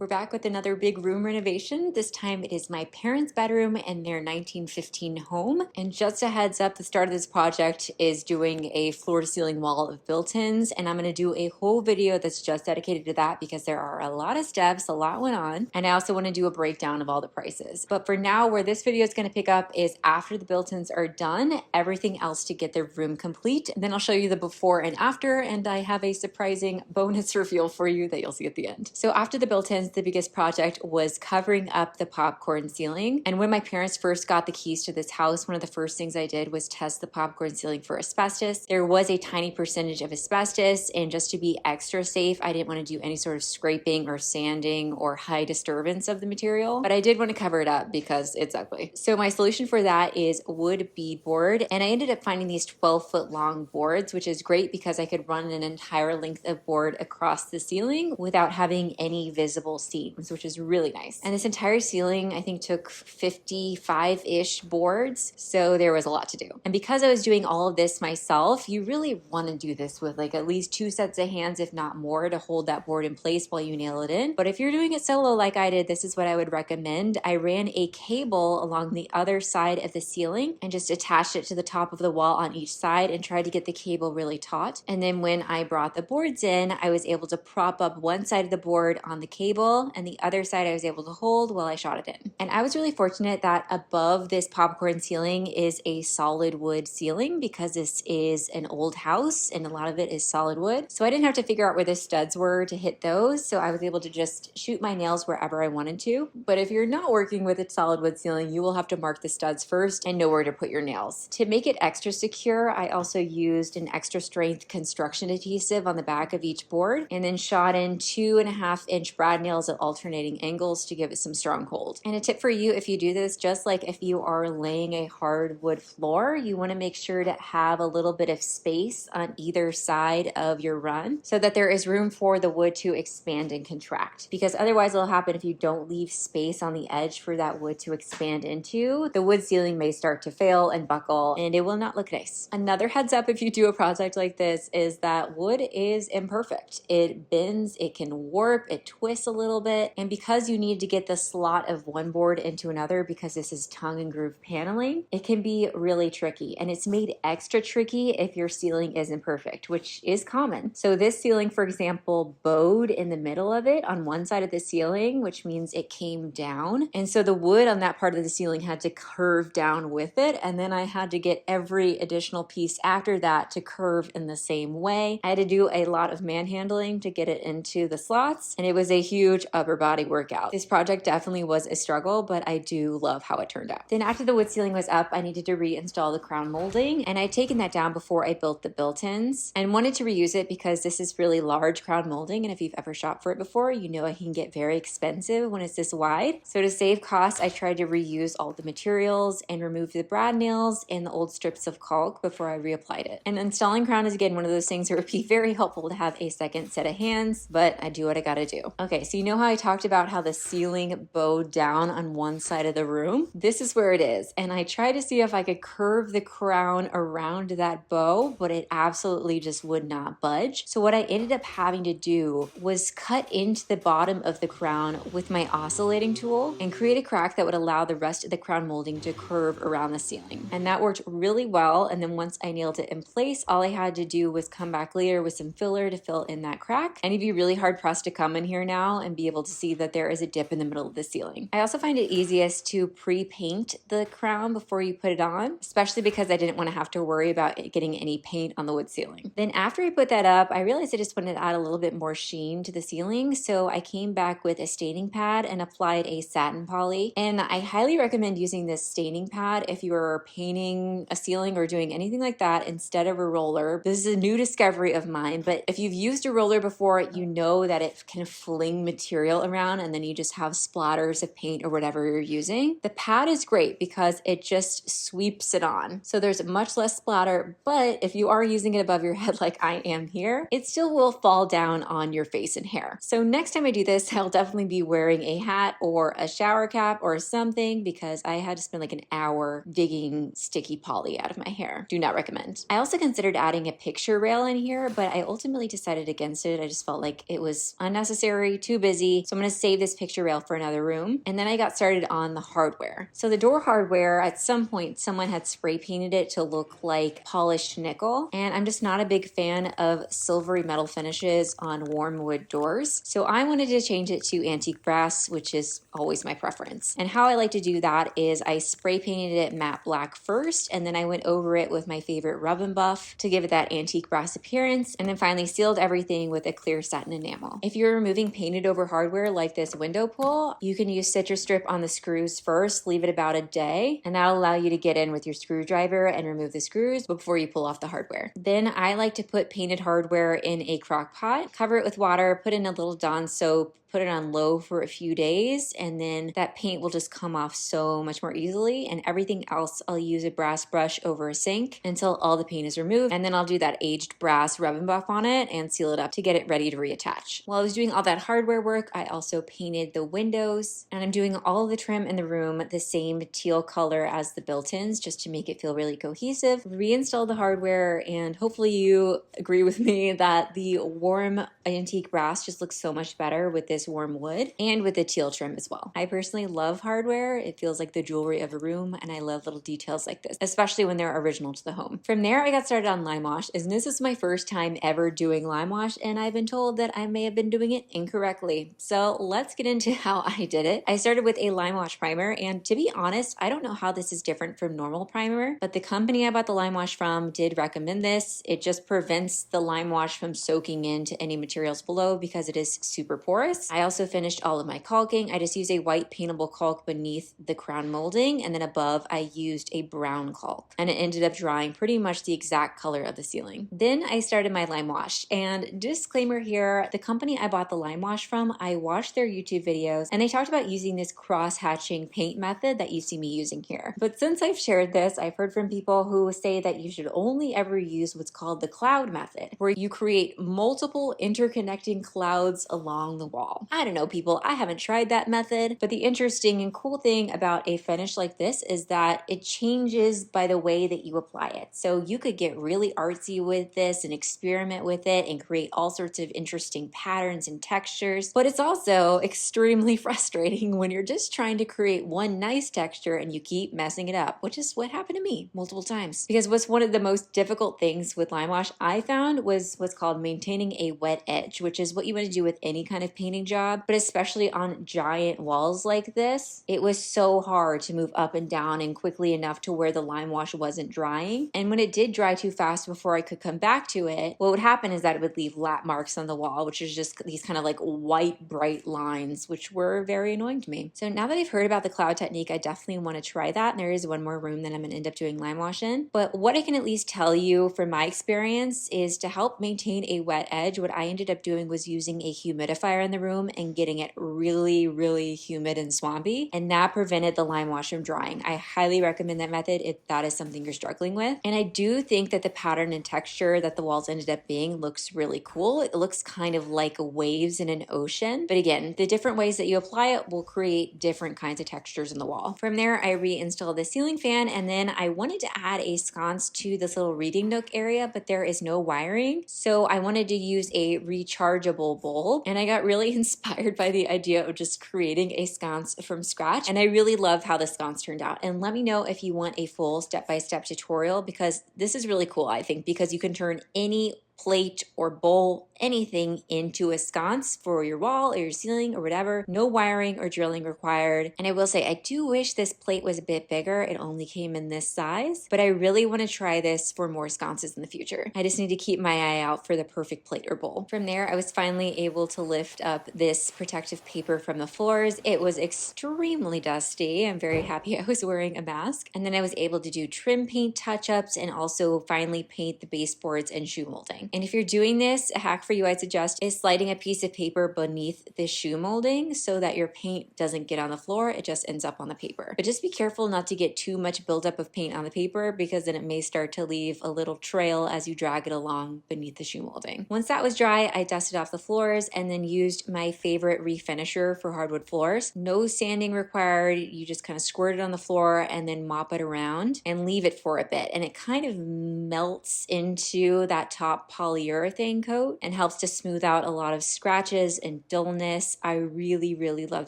We're back with another big room renovation. This time it is my parents' bedroom and their 1915 home. And just a heads up, the start of this project is doing a floor-to-ceiling wall of built-ins, and I'm going to do a whole video that's just dedicated to that because there are a lot of steps, a lot went on, and I also want to do a breakdown of all the prices. But for now, where this video is going to pick up is after the built-ins are done, everything else to get their room complete. And then I'll show you the before and after, and I have a surprising bonus reveal for you that you'll see at the end. So after the built-ins, the biggest project was covering up the popcorn ceiling. And when my parents first got the keys to this house, one of the first things I did was test the popcorn ceiling for asbestos. There was a tiny percentage of asbestos, and just to be extra safe, I didn't want to do any sort of scraping or sanding or high disturbance of the material, but I did want to cover it up because it's ugly. So my solution for that is wood beadboard, and I ended up finding these 12-foot long boards, which is great because I could run an entire length of board across the ceiling without having any visible seams, which is really nice. And this entire ceiling, I think, took 55-ish boards, so there was a lot to do. And because I was doing all of this myself, you really want to do this with like at least 2 sets of hands, if not more, to hold that board in place while you nail it in. But if you're doing it solo like I did, this is what I would recommend. I ran a cable along the other side of the ceiling and just attached it to the top of the wall on each side and tried to get the cable really taut. And then when I brought the boards in, I was able to prop up one side of the board on the cable, and the other side I was able to hold while I shot it in. And I was really fortunate that above this popcorn ceiling is a solid wood ceiling because this is an old house and a lot of it is solid wood. So I didn't have to figure out where the studs were to hit those, so I was able to just shoot my nails wherever I wanted to. But if you're not working with a solid wood ceiling, you will have to mark the studs first and know where to put your nails. To make it extra secure, I also used an extra strength construction adhesive on the back of each board and then shot in 2.5-inch brad nails at alternating angles to give it some strong hold. And a tip for you, if you do this, just like if you are laying a hardwood floor, you want to make sure to have a little bit of space on either side of your run so that there is room for the wood to expand and contract. Because otherwise what'll happen if you don't leave space on the edge for that wood to expand into, the wood ceiling may start to fail and buckle and it will not look nice. Another heads up if you do a project like this is that wood is imperfect. It bends, it can warp, it twists a little bit, and because you need to get the slot of one board into another because this is tongue and groove paneling, it can be really tricky, and it's made extra tricky if your ceiling isn't perfect, which is common. So this ceiling, for example, bowed in the middle of it on one side of the ceiling, which means it came down, and so the wood on that part of the ceiling had to curve down with it, and then I had to get every additional piece after that to curve in the same way. I had to do a lot of manhandling to get it into the slots, and it was a huge upper body workout. This project definitely was a struggle, but I do love how it turned out. Then after the wood ceiling was up, I needed to reinstall the crown molding, and I'd taken that down before I built the built-ins and wanted to reuse it because this is really large crown molding, and if you've ever shopped for it before, you know it can get very expensive when it's this wide. So to save costs, I tried to reuse all the materials and remove the brad nails and the old strips of caulk before I reapplied it. And installing crown is again one of those things that would be very helpful to have a second set of hands, but I do what I gotta do. Okay, so you know how I talked about how the ceiling bowed down on one side of the room? This is where it is, and I tried to see if I could curve the crown around that bow, but it absolutely just would not budge. So what I ended up having to do was cut into the bottom of the crown with my oscillating tool and create a crack that would allow the rest of the crown molding to curve around the ceiling. And that worked really well, and then once I nailed it in place, all I had to do was come back later with some filler to fill in that crack. And you'd be really hard pressed to come in here now and be able to see that there is a dip in the middle of the ceiling. I also find it easiest to pre-paint the crown before you put it on, especially because I didn't want to have to worry about getting any paint on the wood ceiling. Then after I put that up, I realized I just wanted to add a little bit more sheen to the ceiling, so I came back with a staining pad and applied a satin poly. And I highly recommend using this staining pad if you are painting a ceiling or doing anything like that instead of a roller. This is a new discovery of mine, but if you've used a roller before, you know that it can fling material around and then you just have splatters of paint or whatever you're using. The pad is great because it just sweeps it on. So there's much less splatter, but if you are using it above your head like I am here, it still will fall down on your face and hair. So next time I do this, I'll definitely be wearing a hat or a shower cap or something because I had to spend like an hour digging sticky poly out of my hair. Do not recommend. I also considered adding a picture rail in here, but I ultimately decided against it. I just felt like it was unnecessary, too busy, busy, so I'm gonna save this picture rail for another room. And then I got started on the hardware. So the door hardware, at some point, someone had spray painted it to look like polished nickel, and I'm just not a big fan of silvery metal finishes on warm wood doors. So I wanted to change it to antique brass, which is always my preference. And how I like to do that is I spray painted it matte black first, and then I went over it with my favorite rub and buff to give it that antique brass appearance, and then finally sealed everything with a clear satin enamel. If you're removing painted over hardware like this window pull, you can use citrus strip on the screws first, leave it about a day, and that'll allow you to get in with your screwdriver and remove the screws before you pull off the hardware. Then I like to put painted hardware in a crock pot, cover it with water, put in a little Dawn soap, put it on low for a few days, and then that paint will just come off so much more easily. And everything else, I'll use a brass brush over a sink until all the paint is removed, and then I'll do that aged brass rub and buff on it and seal it up to get it ready to reattach. While I was doing all that hardware work, I also painted the windows, and I'm doing all of the trim in the room the same teal color as the built-ins just to make it feel really cohesive. Reinstall the hardware, and hopefully you agree with me that the warm antique brass just looks so much better with this warm wood and with the teal trim as well. I personally love hardware. It feels like the jewelry of a room, and I love little details like this, especially when they're original to the home. From there, I got started on limewash, and this is my first time ever doing limewash, and I've been told that I may have been doing it incorrectly. So let's get into how I did it. I started with a limewash primer, and to be honest, I don't know how this is different from normal primer, but the company I bought the limewash from did recommend this. It just prevents the limewash from soaking into any materials below because it is super porous. I also finished all of my caulking. I just used a white paintable caulk beneath the crown molding, and then above I used a brown caulk, and it ended up drying pretty much the exact color of the ceiling. Then I started my lime wash, and disclaimer here, the company I bought the lime wash from, I watched their YouTube videos and they talked about using this cross-hatching paint method that you see me using here. But since I've shared this, I've heard from people who say that you should only ever use what's called the cloud method, where you create multiple interconnecting clouds along the wall. I don't know, people, I haven't tried that method, but the interesting and cool thing about a finish like this is that it changes by the way that you apply it. So you could get really artsy with this and experiment with it and create all sorts of interesting patterns and textures, but it's also extremely frustrating when you're just trying to create one nice texture and you keep messing it up, which is what happened to me multiple times. Because what's one of the most difficult things with lime wash I found was what's called maintaining a wet edge, which is what you want to do with any kind of painting job, but especially on giant walls like this. It was so hard to move up and down and quickly enough to where the lime wash wasn't drying. And when it did dry too fast before I could come back to it, what would happen is that it would leave lap marks on the wall, which is just these kind of like white, bright lines, which were very annoying to me. So now that I've heard about the cloud technique, I definitely want to try that. And there is one more room that I'm going to end up doing lime wash in. But what I can at least tell you from my experience is to help maintain a wet edge, what I ended up doing was using a humidifier in the room and getting it really, really humid and swampy. And that prevented the lime wash from drying. I highly recommend that method if that is something you're struggling with. And I do think that the pattern and texture that the walls ended up being looks really cool. It looks kind of like waves in an ocean. But again, the different ways that you apply it will create different kinds of textures in the wall. From there, I reinstalled the ceiling fan, and then I wanted to add a sconce to this little reading nook area, but there is no wiring. So I wanted to use a rechargeable bulb, and I got really inspired by the idea of just creating a sconce from scratch. And I really love how the sconce turned out. And let me know if you want a full step-by-step tutorial, because this is really cool, I think, because you can turn any plate or bowl, anything into a sconce for your wall or your ceiling or whatever. No wiring or drilling required. And I will say, I do wish this plate was a bit bigger. It only came in this size, but I really want to try this for more sconces in the future. I just need to keep my eye out for the perfect plate or bowl. From there, I was finally able to lift up this protective paper from the floors. It was extremely dusty. I'm very happy I was wearing a mask. And then I was able to do trim paint touch-ups and also finally paint the baseboards and shoe molding. And if you're doing this, a hack for you I'd suggest is sliding a piece of paper beneath the shoe molding so that your paint doesn't get on the floor, it just ends up on the paper. But just be careful not to get too much buildup of paint on the paper, because then it may start to leave a little trail as you drag it along beneath the shoe molding. Once that was dry, I dusted off the floors and then used my favorite refinisher for hardwood floors. No sanding required, you just kind of squirt it on the floor and then mop it around and leave it for a bit. And it kind of melts into that top polyurethane coat and helps to smooth out a lot of scratches and dullness. I really, really love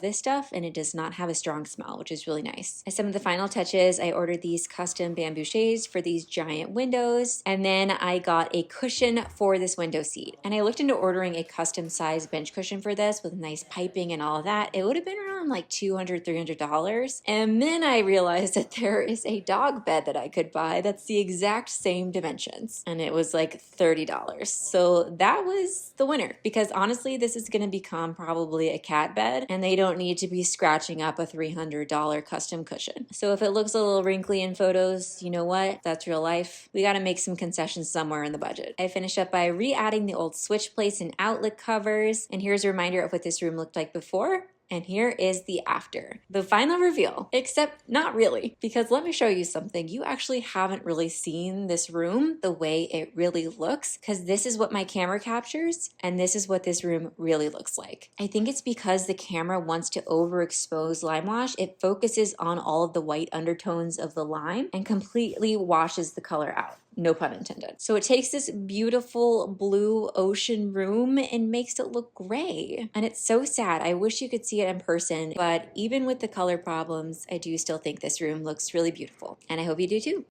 this stuff, and it does not have a strong smell, which is really nice. As some of the final touches, I ordered these custom bamboo shades for these giant windows, and then I got a cushion for this window seat. And I looked into ordering a custom size bench cushion for this with nice piping and all of that. It would have been around like $200, $300. And then I realized that there is a dog bed that I could buy that's the exact same dimensions, and it was like $30. So that was the winner, because honestly, this is going to become probably a cat bed, and they don't need to be scratching up a $300 custom cushion. So if it looks a little wrinkly in photos, you know what? That's real life. We got to make some concessions somewhere in the budget. I finished up by re-adding the old switch plates and outlet covers, and here's a reminder of what this room looked like before. And here is the after. The final reveal, except not really, because let me show you something. You actually haven't really seen this room the way it really looks, because this is what my camera captures, and this is what this room really looks like. I think it's because the camera wants to overexpose limewash. It focuses on all of the white undertones of the lime and completely washes the color out. No pun intended. So it takes this beautiful blue ocean room and makes it look gray. And it's so sad. I wish you could see it in person, but even with the color problems, I do still think this room looks really beautiful. And I hope you do too.